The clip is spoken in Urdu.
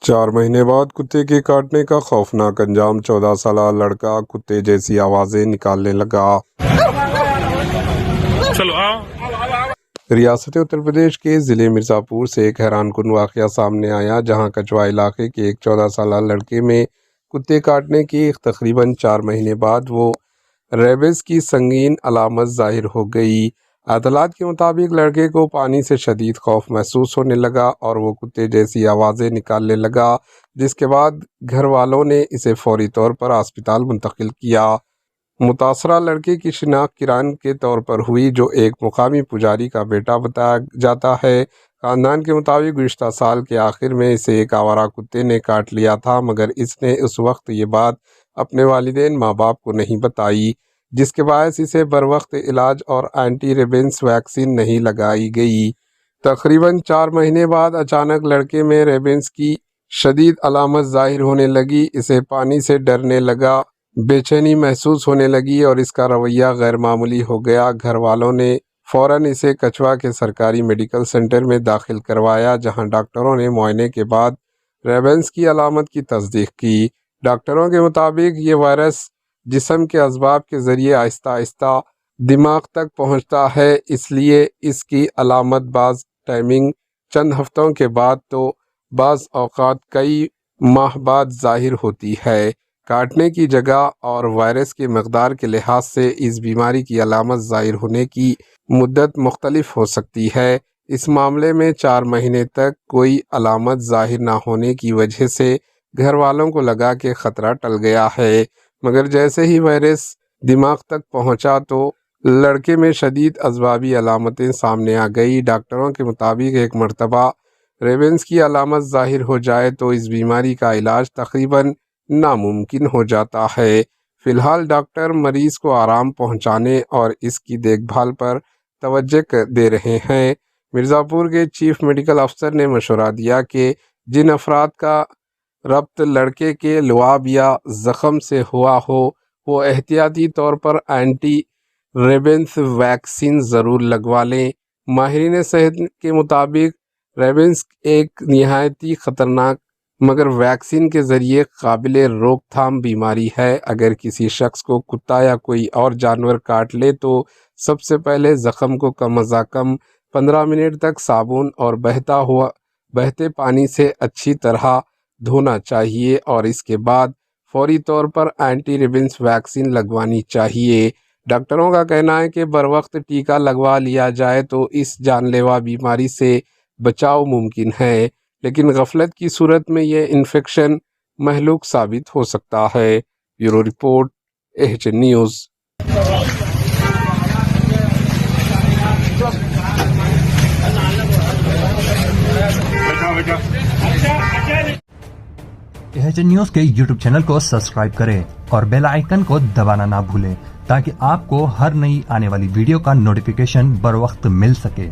4 مہینے بعد کتے کے کاٹنے کا خوفناک انجام، 14 سالہ لڑکا کتے جیسی آوازیں نکالنے لگا۔ ریاست اتر پردیش کے ضلع مرزا پور سے ایک حیران کن واقعہ سامنے آیا، جہاں کچھوا علاقے کے ایک 14 سالہ لڑکے میں کتے کاٹنے کی تقریباً 4 مہینے بعد وہ ریبز کی سنگین علامت ظاہر ہو گئی۔ اطلاعات کے مطابق لڑکے کو پانی سے شدید خوف محسوس ہونے لگا اور وہ کتے جیسی آوازیں نکالنے لگا، جس کے بعد گھر والوں نے اسے فوری طور پر ہسپتال منتقل کیا۔ متاثرہ لڑکے کی شناخت کران کے طور پر ہوئی، جو ایک مقامی پجاری کا بیٹا بتایا جاتا ہے۔ خاندان کے مطابق گزشتہ سال کے آخر میں اسے ایک آوارہ کتے نے کاٹ لیا تھا، مگر اس نے اس وقت یہ بات اپنے والدین ماں باپ کو نہیں بتائی، جس کے باعث اسے بروقت علاج اور اینٹی ریبینس ویکسین نہیں لگائی گئی۔ تقریباً 4 مہینے بعد اچانک لڑکے میں ریبینس کی شدید علامت ظاہر ہونے لگی، اسے پانی سے ڈرنے لگا، بے چینی محسوس ہونے لگی اور اس کا رویہ غیر معمولی ہو گیا۔ گھر والوں نے فوراً اسے کچھوا کے سرکاری میڈیکل سینٹر میں داخل کروایا، جہاں ڈاکٹروں نے معائنے کے بعد ریبینس کی علامت کی تصدیق کی۔ ڈاکٹروں کے مطابق یہ وائرس جسم کے اسباب کے ذریعے آہستہ آہستہ دماغ تک پہنچتا ہے، اس لیے اس کی علامت بعض ٹائمنگ چند ہفتوں کے بعد تو بعض اوقات کئی ماہ بعد ظاہر ہوتی ہے۔ کاٹنے کی جگہ اور وائرس کی مقدار کے لحاظ سے اس بیماری کی علامت ظاہر ہونے کی مدت مختلف ہو سکتی ہے۔ اس معاملے میں 4 مہینے تک کوئی علامت ظاہر نہ ہونے کی وجہ سے گھر والوں کو لگا کہ خطرہ ٹل گیا ہے، مگر جیسے ہی وائرس دماغ تک پہنچا تو لڑکے میں شدید اسبابی علامتیں سامنے آ گئی۔ ڈاکٹروں کے مطابق ایک مرتبہ ریبینس کی علامت ظاہر ہو جائے تو اس بیماری کا علاج تقریباً ناممکن ہو جاتا ہے۔ فی الحال ڈاکٹر مریض کو آرام پہنچانے اور اس کی دیکھ بھال پر توجہ دے رہے ہیں۔ مرزا پور کے چیف میڈیکل افسر نے مشورہ دیا کہ جن افراد کا ربط لڑکے کے لعاب یا زخم سے ہوا ہو، وہ احتیاطی طور پر اینٹی ریبینس ویکسین ضرور لگوا لیں۔ ماہرین صحت کے مطابق ریبینس ایک نہایتی خطرناک مگر ویکسین کے ذریعے قابل روک تھام بیماری ہے۔ اگر کسی شخص کو کتا یا کوئی اور جانور کاٹ لے تو سب سے پہلے زخم کو کم از کم 15 منٹ تک صابن اور بہتے پانی سے اچھی طرح دھونا چاہیے اور اس کے بعد فوری طور پر اینٹی ریبینس ویکسین لگوانی چاہیے۔ ڈاکٹروں کا کہنا ہے کہ بروقت ٹیکہ لگوا لیا جائے تو اس جان لیوا بیماری سے بچاؤ ممکن ہے، لیکن غفلت کی صورت میں یہ انفیکشن مہلوک ثابت ہو سکتا ہے۔ Bureau report, H news. H news کے یوٹیوب چینل کو سبسکرائب کریں اور بیل آئیکن کو دبانا نہ بھولیں تاکہ آپ کو ہر نئی آنے والی ویڈیو کا نوٹیفیکیشن بروقت مل سکے۔